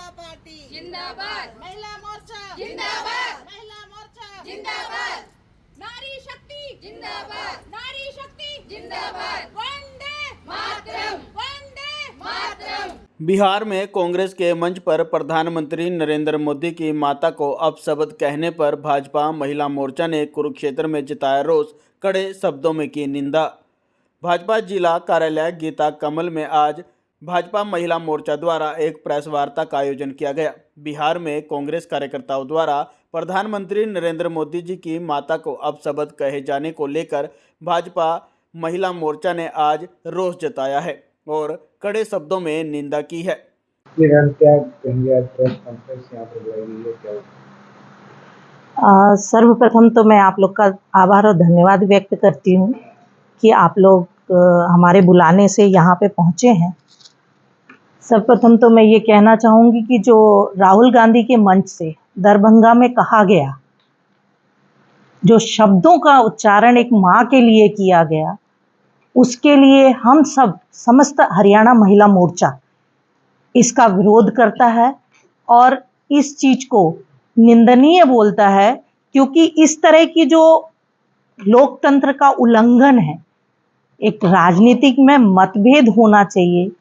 जनता party जिंदाबाद, महिला मोर्चा जिंदाबाद, महिला मोर्चा जिंदाबाद, नारी शक्ति जिंदाबाद, नारी शक्ति जिंदाबाद, वंदे मातरम, वंदे मातरम। बिहार में कांग्रेस के मंच पर प्रधानमंत्री नरेंद्र मोदी की माता को अपशब्द कहने पर भाजपा महिला मोर्चा ने कुरुक्षेत्र में जताया रोष, कड़े शब्दों में की निंदा। भाजपा जिला कार्यालय गीता कमल में आज भाजपा महिला मोर्चा द्वारा एक प्रेस वार्ता का आयोजन किया गया। बिहार में कांग्रेस कार्यकर्ताओं द्वारा प्रधानमंत्री नरेंद्र मोदी जी की माता को अपशब्द कहे जाने को लेकर भाजपा महिला मोर्चा ने आज रोष जताया है और कड़े शब्दों में निंदा की है। क्या कहेंगे, आज प्रेस कॉन्फ्रेंस यहाँ पर बुलाई गई है, क्या? सर्वप्रथम तो मैं आप लोग का आभार और धन्यवाद व्यक्त करती हूँ कि आप लोग हमारे बुलाने से यहाँ पे पहुँचे हैं। सर्वप्रथम तो मैं ये कहना चाहूँगी कि जो राहुल गांधी के मंच से दरभंगा में कहा गया, जो शब्दों का उच्चारण एक माँ के लिए किया गया, उसके लिए हम सब समस्त हरियाणा महिला मोर्चा इसका विरोध करता है और इस चीज़ को निंदनीय बोलता है, क्योंकि इस तरह की जो लोकतंत्र का उल्लंघन है, एक राजनीतिक में मतभेद होना चाहिए।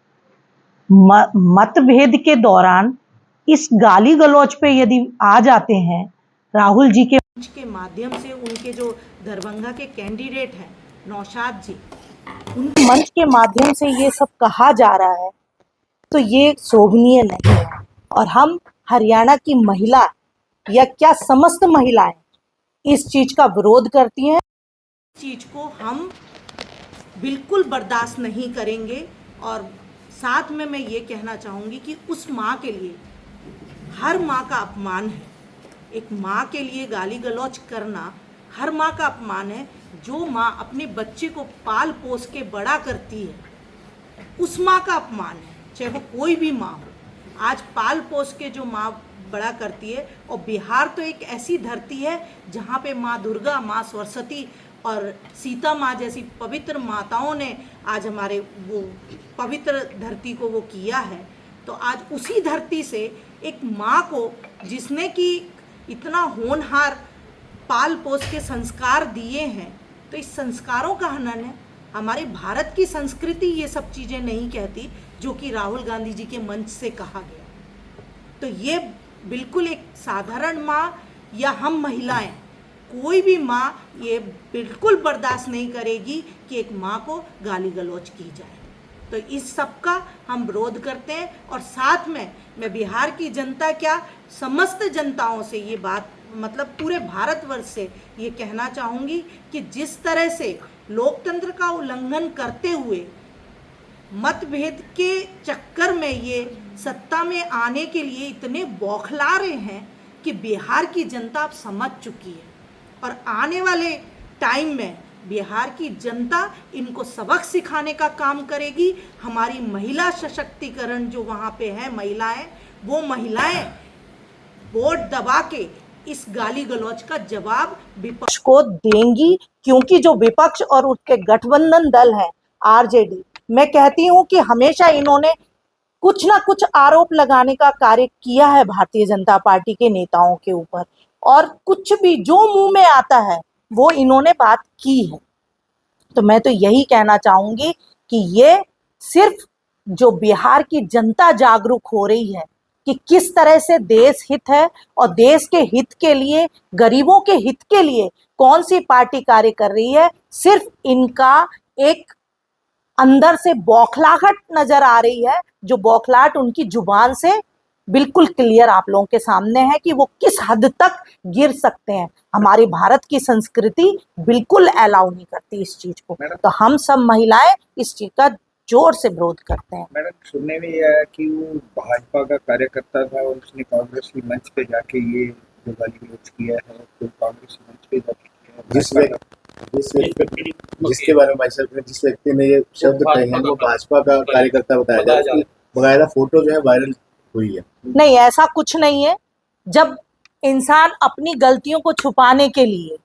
मतभेद के दौरान इस गाली गलौज पे यदि आ जाते हैं राहुल जी के माध्यम से, उनके जो दरभंगा के कैंडिडेट हैं नौशाद जी, उनके मंच के माध्यम से ये सब कहा जा रहा है, तो ये शोभनीय नहीं है। और हम हरियाणा की महिला या क्या समस्त महिलाएं इस चीज़ का विरोध करती हैं। इस चीज़ को हम बिल्कुल बर्दाश्त नहीं करेंगे। और साथ में मैं ये कहना चाहूँगी कि उस माँ के लिए, हर माँ का अपमान है। एक माँ के लिए गाली गलौज करना हर माँ का अपमान है। जो माँ अपने बच्चे को पाल पोस के बड़ा करती है, उस माँ का अपमान है, चाहे वो कोई भी माँ हो। आज पाल पोस के जो माँ बड़ा करती है, और बिहार तो एक ऐसी धरती है जहाँ पे माँ दुर्गा, माँ सरस्वती और सीता माँ जैसी पवित्र माताओं ने आज हमारे वो पवित्र धरती को वो किया है। तो आज उसी धरती से एक माँ को, जिसने कि इतना होनहार पाल पोस के संस्कार दिए हैं, तो इस संस्कारों का हनन है। हमारे भारत की संस्कृति ये सब चीज़ें नहीं कहती जो कि राहुल गांधी जी के मंच से कहा गया। तो ये बिल्कुल एक साधारण माँ या हम महिलाएं, कोई भी माँ ये बिल्कुल बर्दाश्त नहीं करेगी कि एक माँ को गाली गलौज की जाए। तो इस सब का हम विरोध करते हैं। और साथ में मैं बिहार की जनता, क्या समस्त जनताओं से ये बात, मतलब पूरे भारतवर्ष से ये कहना चाहूँगी कि जिस तरह से लोकतंत्र का उल्लंघन करते हुए मतभेद के चक्कर में ये सत्ता में आने के लिए इतने बौखला रहे हैं कि बिहार की जनता अब समझ चुकी है। और आने वाले टाइम में बिहार की जनता इनको सबक सिखाने का काम करेगी। हमारी महिला सशक्तिकरण जो वहाँ पे है महिलाएं, वो महिलाएं वोट दबा के इस गाली गलौज का जवाब विपक्ष को देंगी। क्योंकि जो विपक्ष और उसके गठबंधन दल है आरजेडी, मैं कहती हूँ कि हमेशा इन्होंने कुछ ना कुछ आरोप लगाने का कार्य किया है भारतीय जनता पार्टी के नेताओं के ऊपर, और कुछ भी जो मुंह में आता है वो इन्होंने बात की है। तो मैं तो यही कहना चाहूँगी कि ये सिर्फ जो बिहार की जनता जागरूक हो रही है कि किस तरह से देश हित है और देश के हित के लिए, गरीबों के हित के लिए कौन सी पार्टी कार्य कर रही है, सिर्फ इनका एक अंदर से बौखलाहट नजर आ रही है। जो बौखलाहट उनकी जुबान से बिल्कुल क्लियर आप लोगों के सामने है कि वो किस हद तक गिर सकते हैं। हमारी भारत की संस्कृति बिल्कुल अलाउ नहीं करती इस चीज को। तो हम सब महिलाएं इस चीज का जोर से विरोध करते हैं। मैडम, सुनने में यह है कि वो भाजपा का कार्यकर्ता था और उसने कांग्रेस की मंच पे जाके ये जो गाली गलौज किया है, तो कांग्रेस मंच पे जाके जिसके बारे में भाई साहब, जिस व्यक्ति ने ये शब्द कहे हैं वो भाजपा का कार्यकर्ता बताया जा रहा है। बकायदा फोटो जो है वायरल हुई है। नहीं, ऐसा कुछ नहीं है। जब इंसान अपनी गलतियों को छुपाने के लिए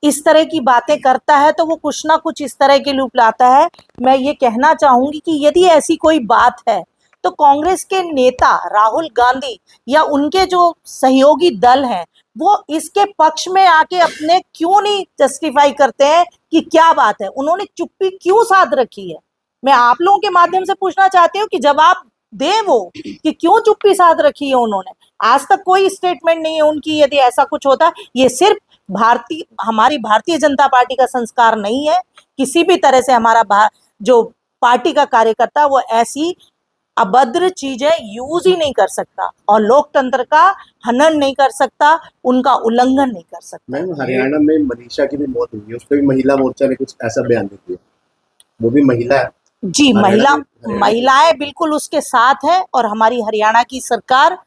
इस तरह की बातें करता है तो वो कुछ ना कुछ इस तरह के लूप लाता है। मैं ये कहना चाहूंगी कि यदि ऐसी कोई बात है तो कांग्रेस के नेता राहुल गांधी या उनके जो सहयोगी दल हैं वो इसके पक्ष में आके अपने क्यों नहीं जस्टिफाई करते हैं कि क्या बात है, उन्होंने चुप्पी क्यों साध रखी है। मैं आप लोगों के माध्यम से पूछना चाहती हूँ कि जवाब दे वो कि क्यों चुप्पी साध रखी है उन्होंने। आज तक कोई स्टेटमेंट नहीं है उनकी। यदि ऐसा कुछ होता है, ये सिर्फ हमारी भारतीय जनता पार्टी का संस्कार नहीं है। किसी भी तरह से हमारा जो पार्टी का कार्यकर्ता वो ऐसी अभद्र चीजें यूज ही नहीं कर सकता और लोकतंत्र का हनन नहीं कर सकता, उनका उल्लंघन नहीं कर सकता। मैम, हरियाणा में मनीषा की भी मौत हुई है, उस पर भी महिला मोर्चा ने कुछ ऐसा बयान देती है, वो भी महिला है। जी, महिलाएं बिल्कुल उसके साथ है और हमारी हरियाणा की सरकार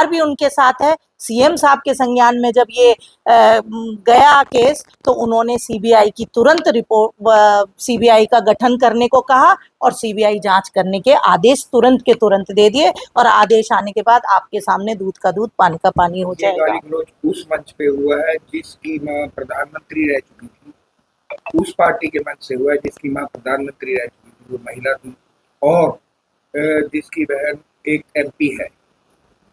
भी उनके साथ है। सीएम साहब के संज्ञान में जब ये गया केस तो उन्होंने सीबीआई की तुरंत सीबीआई का गठन करने को कहा और सीबीआई जांच करने के आदेश तुरंत के तुरंत दे दिए और आदेश आने के बाद आपके सामने दूध का दूध पानी का पानी हो जाएगा। गाली गलौज उस मंच पे हुआ है जिसकी मां प्रधानमंत्री रह चुकी थी, उस पार्टी के मंच से हुआ है जिसकी मां प्रधानमंत्री रह चुकी थी, वो महिला थी, और जिसकी बहन एक एमपी है।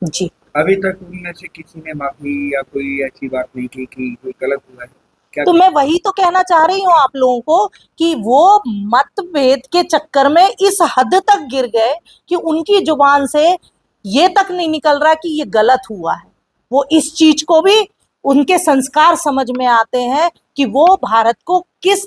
जी, अभी तक उनमें से किसी ने माफी या कोई ऐसी बात नहीं की कि कोई गलत हुआ है क्या? तो मैं वही तो कहना चाह रही हूँ आप लोगों को कि वो मतभेद के चक्कर में इस हद तक गिर गए कि उनकी जुबान से ये तक नहीं निकल रहा कि ये गलत हुआ है। वो इस चीज को भी उनके संस्कार समझ में आते हैं कि वो भारत को किस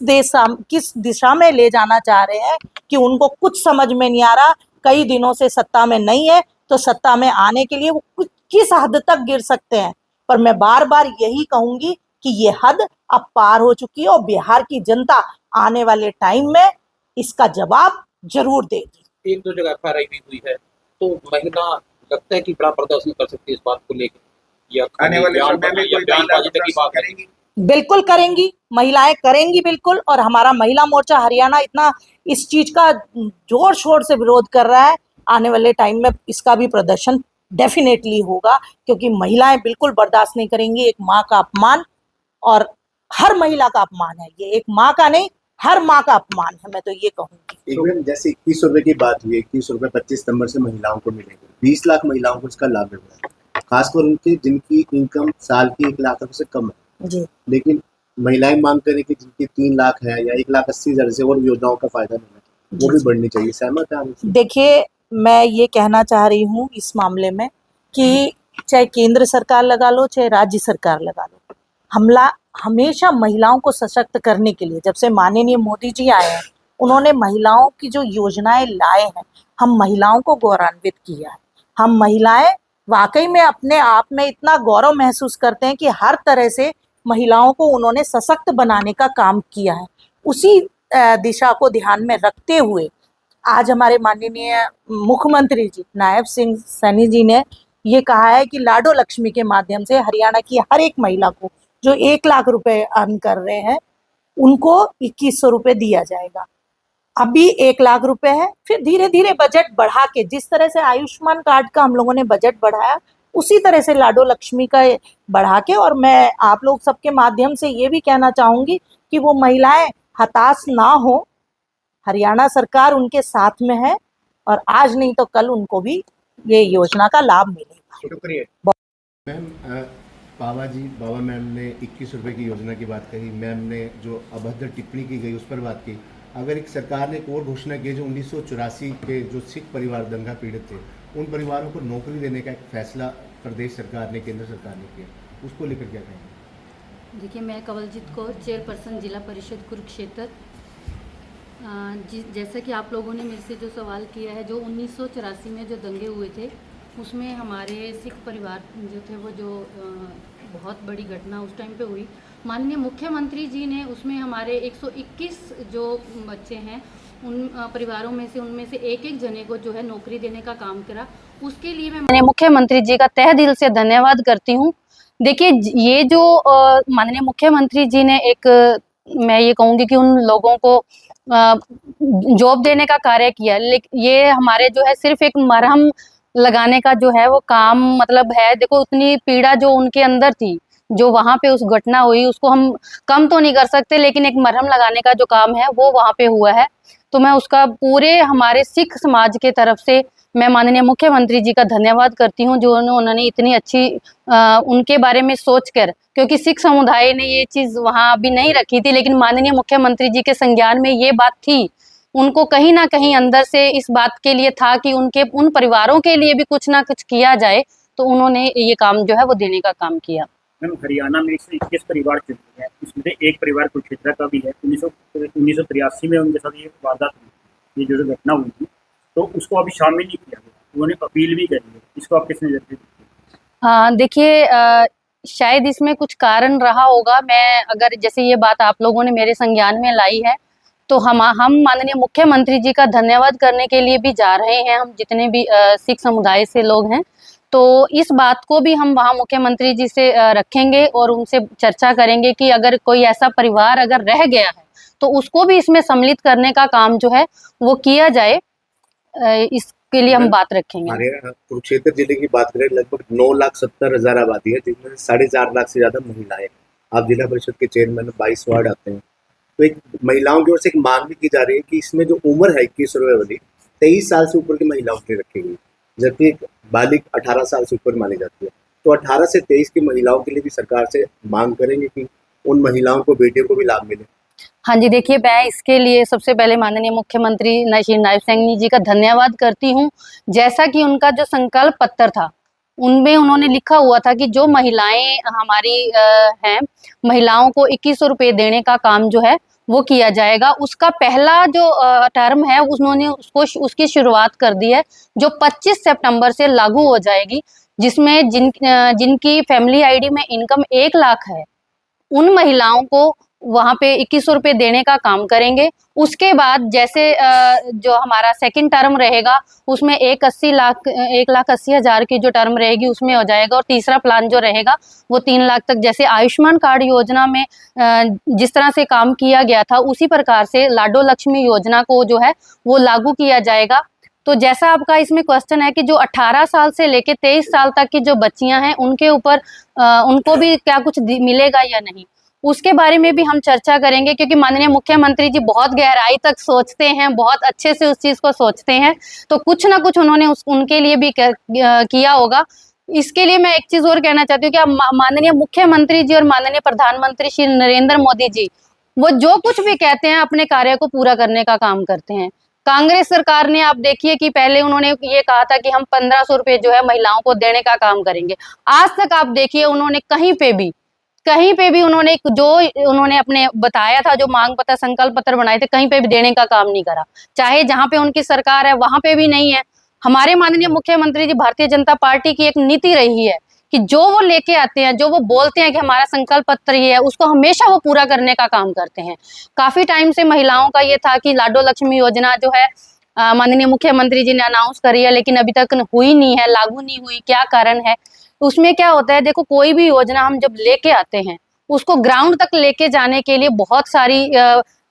दिशा में ले जाना चाह रहे हैं, कि उनको कुछ समझ में नहीं आ रहा। कई दिनों से सत्ता में नहीं है तो सत्ता में आने के लिए वो किस हद तक गिर सकते हैं। पर मैं बार बार यही कहूंगी कि ये हद अब पार हो चुकी है और बिहार की जनता आने वाले टाइम में इसका जवाब जरूर देगी। एक दो जगह एफआईआर भी हुई है, तो महिला लगता है कि बड़ा प्रदर्शन कर सकती है इस बात को लेकर, या आने वाले समय में कोई बयानबाजी तक की बात करेंगी? बिल्कुल करेंगी, महिलाएं करेंगी बिल्कुल। और हमारा महिला मोर्चा हरियाणा इतना इस चीज का जोर शोर से विरोध कर रहा है, आने वाले टाइम में इसका भी प्रदर्शन डेफिनेटली होगा, क्योंकि महिलाएं बिल्कुल बर्दाश्त नहीं करेंगी एक माँ का अपमान। और हर महिला का अपमान है ये, एक माँ का नहीं, हर माँ का अपमान है, मैं तो ये कहूंगी। एकदम जैसे 21 रुपए की बात हुई, 21 रुपए 25 सितंबर से महिलाओं को मिलेंगे, 20 लाख महिलाओं को इसका लाभ मिल रहा है, खासकर उनकी जिनकी इनकम साल की 1 लाख से कम है। जी, लेकिन महिलाएं मांग करें कि जिनकी 3 लाख है या 1,80,000 से और योजनाओं का फायदा मिले, वो भी बढ़नी चाहिए। सहमत है आप? देखिए, मैं ये कहना चाह रही हूँ इस मामले में कि चाहे केंद्र सरकार लगा लो चाहे राज्य सरकार लगा लो, हमेशा महिलाओं को सशक्त करने के लिए, जब से माननीय मोदी जी आए हैं, उन्होंने महिलाओं की जो योजनाएं लाए हैं, हम महिलाओं को गौरवान्वित किया है। हम महिलाएं वाकई में अपने आप में इतना गौरव महसूस करते हैं कि हर तरह से महिलाओं को उन्होंने सशक्त बनाने का काम किया है। उसी दिशा को ध्यान में रखते हुए आज हमारे माननीय मुख्यमंत्री जी नायब सिंह सैनी जी ने ये कहा है कि लाडो लक्ष्मी के माध्यम से हरियाणा की हर एक महिला को जो 1 लाख रुपए अर्न कर रहे हैं उनको 2100 रुपए दिया जाएगा। अभी 1 लाख रुपए है, फिर धीरे धीरे बजट बढ़ा के, जिस तरह से आयुष्मान कार्ड का हम लोगों ने बजट बढ़ाया उसी तरह से लाडो लक्ष्मी का बढ़ा के। और मैं आप लोग सबके माध्यम से ये भी कहना चाहूंगी कि वो महिलाएं हताश ना हो, हरियाणा सरकार उनके साथ में है और आज नहीं तो कल उनको भी ये योजना का लाभ मिलेगा। शुक्रिया मैम। बाबा मैम ने 21 रुपए की योजना की बात कही, मैम ने जो अभद्र टिप्पणी की गई उस पर बात की। अगर एक सरकार ने एक और घोषणा की जो 1984 के जो सिख परिवार दंगा पीड़ित थे उन परिवारों को नौकरी देने का एक फैसला प्रदेश सरकार ने, केंद्र सरकार ने किया, उसको लेकर क्या कहेंगे? देखिए, मैं कवलजीत कौर, चेयरपर्सन जिला परिषद कुरुक्षेत्र। जैसा कि आप लोगों ने मेरे से जो सवाल किया है, जो 1984 में जो दंगे हुए थे उसमें हमारे सिख परिवार जो थे वो जो बहुत बड़ी घटना उस टाइम पे हुई, माननीय मुख्यमंत्री जी ने उसमें हमारे 121 जो बच्चे हैं उन परिवारों में से उनमें से एक एक जने को जो है नौकरी देने का काम करा। उसके लिए मैं मुख्यमंत्री जी का तहे दिल से धन्यवाद करती हूँ। देखिए, ये जो माननीय मुख्यमंत्री जी ने एक, मैं ये कहूँगी कि उन लोगों को जॉब देने का कार्य किया, लेकिन ये हमारे जो है सिर्फ एक मरहम लगाने का जो है वो काम मतलब है। देखो, उतनी पीड़ा जो उनके अंदर थी, जो वहाँ पे उस घटना हुई, उसको हम कम तो नहीं कर सकते, लेकिन एक मरहम लगाने का जो काम है वो वहाँ पे हुआ है। तो मैं उसका पूरे हमारे सिख समाज के तरफ से मैं माननीय मुख्यमंत्री जी का धन्यवाद करती हूँ, जो उन्होंने इतनी अच्छी उनके बारे में सोचकर, क्योंकि सिख समुदाय ने ये चीज़ वहाँ अभी नहीं रखी थी, लेकिन माननीय मुख्यमंत्री जी के संज्ञान में ये बात थी। उनको कहीं ना कहीं अंदर से इस बात के लिए था कि उन परिवारों के लिए भी कुछ ना कुछ किया जाए, तो उन्होंने ये काम जो है वो देने का काम किया। मैम, हरियाणा में 121 परिवार चुने हैं, इसमें से एक परिवार कुरुक्षेत्र का भी है। 1983 में उनके साथ ये वारदात हुई, ये जो घटना हुई थी, तो उसको अभी शामिल नहीं किया गया। उन्होंने अपील भी करी है, इसको आप किस नज़र से देखते हैं? हाँ, देखिए, शायद इसमें कुछ कारण रहा होगा। मैं अगर जैसे ये बात आप लोगों ने मेरे संज्ञान में लाई है, तो हम माननीय मुख्यमंत्री जी का धन्यवाद करने के लिए भी जा रहे हैं। हम जितने भी सिख समुदाय से लोग हैं, तो इस बात को भी हम वहाँ मुख्यमंत्री जी से रखेंगे और उनसे चर्चा करेंगे कि अगर कोई ऐसा परिवार अगर रह गया है, तो उसको भी इसमें सम्मिलित करने का काम जो है वो किया जाए। इसके लिए हम बात रखेंगे। हमारे कुरुक्षेत्र जिले की बात करें, लगभग 9,70,000 आबादी है, जिसमें 4.5 लाख से ज्यादा महिलाएं। आप जिला परिषद के चेयरमैन 22 वार्ड आते हैं, तो एक महिलाओं की ओर से एक मांग भी की जा रही है कि इसमें जो उम्र है 21 रुपये वाली, 23 साल से ऊपर की महिलाओं की रखी गई, जबकि एक बालिग 18 साल से ऊपर मानी जाती है। तो 18 से 23 की महिलाओं के लिए भी सरकार से मांग करेंगे कि उन महिलाओं को, बेटियों को भी लाभ मिले। हाँ जी, देखिए, मैं इसके लिए सबसे पहले माननीय मुख्यमंत्री श्री नायब सिंह जी का धन्यवाद करती हूँ। जैसा कि उनका जो संकल्प पत्र था, उनमें उन्होंने लिखा हुआ था कि जो महिलाएं हमारी हैं, महिलाओं को 2100 रुपये देने का काम जो है वो किया जाएगा। उसका पहला जो टर्म है, उन्होंने उसकी शुरुआत कर दी है, जो 25 सितंबर से लागू हो जाएगी, जिसमें जिनकी फैमिली आईडी में इनकम 1 लाख है, उन महिलाओं को वहाँ पे 2100 रुपये देने का काम करेंगे। उसके बाद जैसे जो हमारा सेकंड टर्म रहेगा, उसमें 1,80,000 की जो टर्म रहेगी उसमें हो जाएगा, और तीसरा प्लान जो रहेगा वो 3 लाख तक। जैसे आयुष्मान कार्ड योजना में जिस तरह से काम किया गया था, उसी प्रकार से लाडो लक्ष्मी योजना को जो है वो लागू किया जाएगा। तो जैसा आपका इसमें क्वेश्चन है कि जो 18 साल से लेके 23 साल तक की जो बच्चियां हैं, उनके ऊपर उनको भी क्या कुछ मिलेगा या नहीं, उसके बारे में भी हम चर्चा करेंगे, क्योंकि माननीय मुख्यमंत्री जी बहुत गहराई तक सोचते हैं, बहुत अच्छे से उस चीज़ को सोचते हैं, तो कुछ ना कुछ उन्होंने उनके लिए भी किया होगा। इसके लिए मैं एक चीज़ और कहना चाहती हूँ कि माननीय मुख्यमंत्री जी और माननीय प्रधानमंत्री श्री नरेंद्र मोदी जी, वो जो कुछ भी कहते हैं अपने कार्य को पूरा करने का काम करते हैं। कांग्रेस सरकार ने, आप देखिए कि पहले उन्होंने ये कहा था कि हम 1500 रुपये जो है महिलाओं को देने का काम करेंगे। आज तक आप देखिए, उन्होंने कहीं पे भी उन्होंने जो उन्होंने अपने बताया था, जो मांग पत्र, संकल्प पत्र बनाए थे, कहीं पे भी देने का काम नहीं करा। चाहे जहां पे उनकी सरकार है वहां पे भी नहीं है। हमारे माननीय मुख्यमंत्री जी, भारतीय जनता पार्टी की एक नीति रही है कि जो वो लेके आते हैं, जो वो बोलते हैं कि हमारा संकल्प पत्र ये है, उसको हमेशा वो पूरा करने का काम करते हैं। काफी टाइम से महिलाओं का ये था कि लाडो लक्ष्मी योजना जो है माननीय मुख्यमंत्री जी ने अनाउंस करी है, लेकिन अभी तक हुई नहीं है, लागू नहीं हुई। क्या कारण है? उसमें क्या होता है, देखो, कोई भी योजना हम जब लेके आते हैं, उसको ग्राउंड तक लेके जाने के लिए बहुत सारी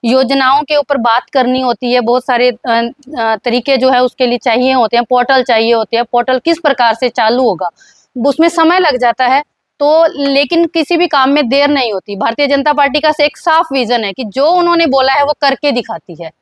योजनाओं के ऊपर बात करनी होती है, बहुत सारे तरीके जो है उसके लिए चाहिए होते हैं, पोर्टल चाहिए होते हैं, पोर्टल किस प्रकार से चालू होगा, उसमें समय लग जाता है। तो लेकिन किसी भी काम में देर नहीं होती। भारतीय जनता पार्टी का एक साफ विजन है कि जो उन्होंने बोला है वो करके दिखाती है।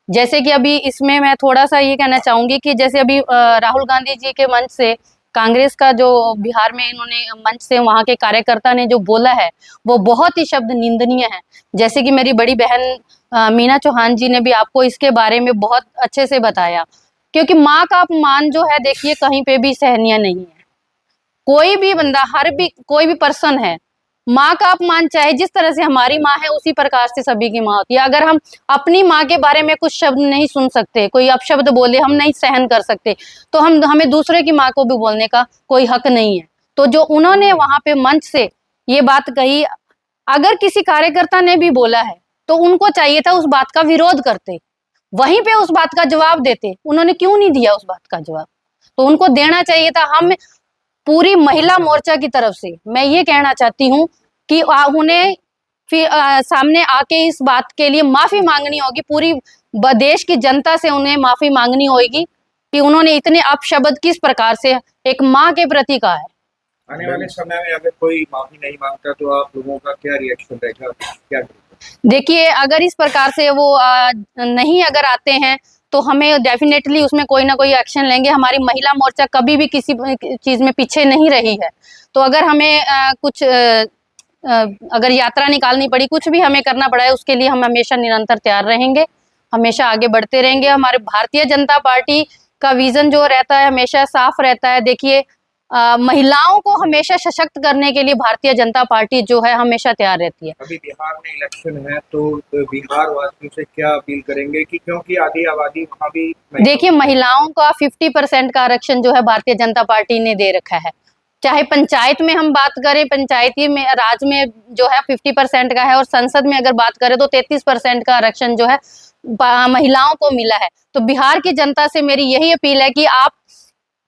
जैसे कि अभी इसमें मैं थोड़ा सा ये कहना चाहूंगी कि जैसे अभी राहुल गांधी जी के मंच से, कांग्रेस का जो बिहार में इन्होंने मंच से वहाँ के कार्यकर्ता ने जो बोला है, वो बहुत ही शब्द निंदनीय है। जैसे कि मेरी बड़ी बहन मीना चौहान जी ने भी आपको इसके बारे में बहुत अच्छे से बताया, क्योंकि माँ का अपमान जो है, देखिए, कहीं पे भी सहनीय नहीं है। कोई भी बंदा, कोई भी पर्सन है, माँ का अपमान चाहे जिस तरह से हमारी माँ है उसी प्रकार से सभी की माँ होती है। अगर हम अपनी माँ के बारे में कुछ शब्द नहीं सुन सकते, कोई अपशब्द बोले हम नहीं सहन कर सकते, तो हमें दूसरे की माँ को भी बोलने का कोई हक नहीं है। तो जो उन्होंने वहां पे मंच से ये बात कही, अगर किसी कार्यकर्ता ने भी बोला है तो उनको चाहिए था उस बात का विरोध करते, वहीं पे उस बात का जवाब देते। उन्होंने क्यों नहीं दिया उस बात का जवाब? तो उनको देना चाहिए था। हम पूरी महिला मोर्चा की तरफ से मैं ये कहना चाहती हूँ कि उन्हें फिर सामने आके इस बात के लिए माफी मांगनी होगी। पूरी देश की जनता से उन्हें माफी मांगनी होगी कि उन्होंने इतने अपशब्द किस प्रकार से एक माँ के प्रति कहा है। आने वाले समय में अगर कोई माफी नहीं मांगता तो आप लोगों का क्या रिएक्शन रहेगा, क्या? देखिए, अगर इस प्रकार से वो नहीं अगर आते हैं तो हमें डेफिनेटली उसमें कोई ना कोई एक्शन लेंगे। हमारी महिला मोर्चा कभी भी किसी चीज़ में पीछे नहीं रही है। तो अगर हमें कुछ अगर यात्रा निकालनी पड़ी, कुछ भी हमें करना पड़ा है, उसके लिए हम हमेशा निरंतर तैयार रहेंगे, हमेशा आगे बढ़ते रहेंगे। हमारे भारतीय जनता पार्टी का विजन जो रहता है हमेशा साफ रहता है। देखिए, महिलाओं को हमेशा सशक्त करने के लिए भारतीय जनता पार्टी जो है हमेशा तैयार रहती है। अभी बिहार में इलेक्शन है तो बिहार वासियों से क्या अपील करेंगे कि क्योंकि आधी आबादी वहाँ भी देखिए, महिलाओं का 50% का आरक्षण जो है भारतीय जनता पार्टी ने दे रखा है। चाहे पंचायत में हम बात करें, पंचायती में राज में जो है 50% का है, और संसद में अगर बात करें तो 33% का आरक्षण जो है महिलाओं को मिला है। तो बिहार की जनता से मेरी यही अपील है कि आप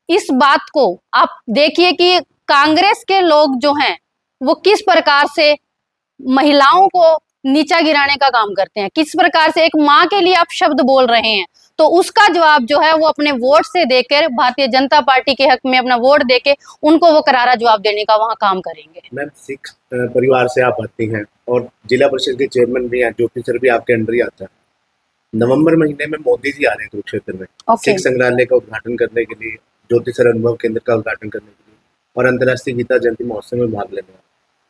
इस बात को आप देखिए कि कांग्रेस के लोग जो हैं वो किस प्रकार से महिलाओं को नीचा गिराने का काम करते हैं, किस प्रकार से एक माँ के लिए आप शब्द बोल रहे हैं। तो उसका जवाब जो है वो अपने वोट से देकर, भारतीय जनता पार्टी के हक में अपना वोट देके उनको वो करारा जवाब देने का वहाँ काम करेंगे। मैम, सिख परिवार से आप आती हैं और जिला परिषद के चेयरमैन भी हैं, ज्योति सर भी आपके अंडर ही आता है। नवंबर महीने में मोदी जी आ रहे हैं कुरुक्षेत्र में सिख संग्रहालय का उद्घाटन करने के लिए, ज्योति सर अनुभव केंद्र का उद्घाटन करने के लिए और अंतर्राष्ट्रीय गीता जयंती महोत्सव में भाग लेने।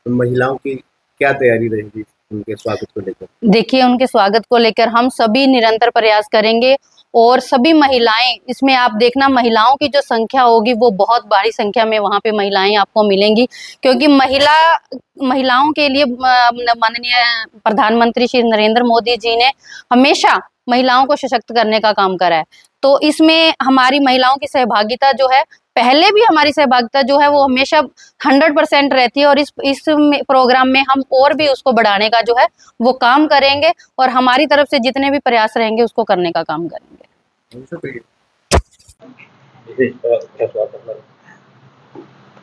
तो महिलाओं की क्या तैयारी रहेगी उनके स्वागत को लेकर? देखिए, उनके स्वागत को लेकर हम सभी निरंतर प्रयास करेंगे और सभी महिलाएं, इसमें आप देखना महिलाओं की जो संख्या होगी वो बहुत बड़ी संख्या में वहां पे महिलाएं आपको मिलेंगी, क्योंकि महिलाओं के लिए माननीय प्रधानमंत्री श्री नरेंद्र मोदी जी ने हमेशा महिलाओं को सशक्त करने का काम करा है। तो इसमें हमारी महिलाओं की सहभागिता जो है, पहले भी हमारी सहभागिता जो है वो हमेशा 100% रहती है, और इस प्रोग्राम में हम और भी उसको बढ़ाने का जो है वो काम करेंगे और हमारी तरफ से जितने भी प्रयास रहेंगे उसको करने का काम करेंगे।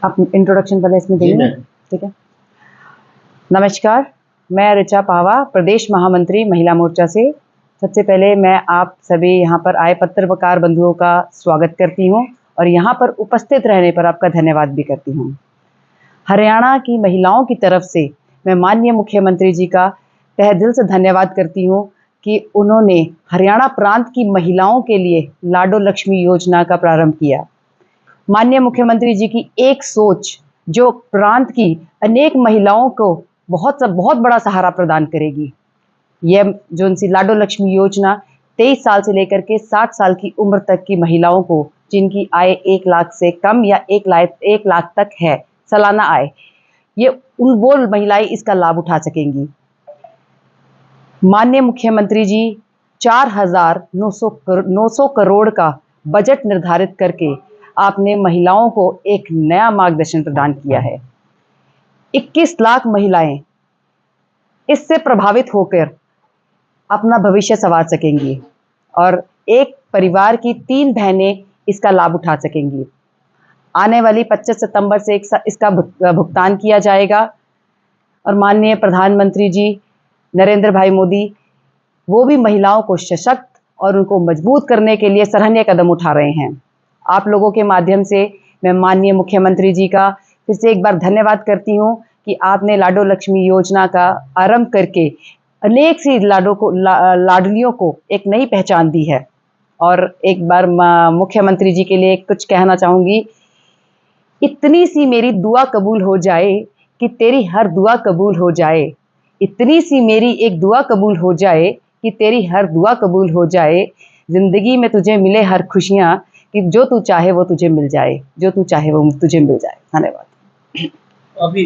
आप इंट्रोडक्शन पहले इसमें देंगे, ठीक है। नमस्कार, मैं ऋचा पावा, प्रदेश महामंत्री महिला मोर्चा से। सबसे पहले मैं आप सभी यहाँ पर आए पत्रकार बंधुओं का स्वागत करती हूँ और यहाँ पर उपस्थित रहने पर आपका धन्यवाद भी करती हूँ। हरियाणा की महिलाओं की तरफ से मैं माननीय मुख्यमंत्री जी का तहे दिल से धन्यवाद करती हूँ कि उन्होंने हरियाणा प्रांत की महिलाओं के लिए लाडो लक्ष्मी योजना का प्रारंभ किया। माननीय मुख्यमंत्री जी की एक सोच जो प्रांत की अनेक महिलाओं को बहुत बड़ा सहारा प्रदान करेगी। यह जो उनसी लाडो लक्ष्मी योजना 23 साल से लेकर के 60 साल की उम्र तक की महिलाओं को, जिनकी आय 1 लाख से कम या 1 लाख तक है सालाना आय, ये वो महिलाएं इसका लाभ उठा सकेंगी। माननीय मुख्यमंत्री जी 4,900 करोड़ का बजट निर्धारित करके आपने महिलाओं को एक नया मार्गदर्शन प्रदान किया है। 21 लाख महिलाएं इससे प्रभावित होकर अपना भविष्य संवार सकेंगी और एक परिवार की 3 बहनें इसका लाभ उठा सकेंगी। आने वाली 25 सितंबर से इसका भुगतान किया जाएगा और माननीय प्रधानमंत्री जी नरेंद्र भाई मोदी वो भी महिलाओं को सशक्त और उनको मजबूत करने के लिए सराहनीय कदम उठा रहे हैं। आप लोगों के माध्यम से मैं माननीय मुख्यमंत्री जी का फिर से एक बार धन्यवाद करती हूँ कि आपने लाडो लक्ष्मी योजना का आरंभ करके अनेक सी लाडलियों को एक नई पहचान दी है। और एक बार मुख्यमंत्री जी के लिए कुछ कहना चाहूँगी, इतनी सी मेरी दुआ कबूल हो जाए कि तेरी हर दुआ कबूल हो जाए। इतनी सी मेरी एक दुआ कबूल हो जाए कि तेरी हर दुआ कबूल हो जाए। ज़िंदगी में तुझे मिले हर खुशियाँ, कि जो तू चाहे वो तुझे मिल जाए, जो तू चाहे वो तुझे मिल जाए। धन्यवाद। अभी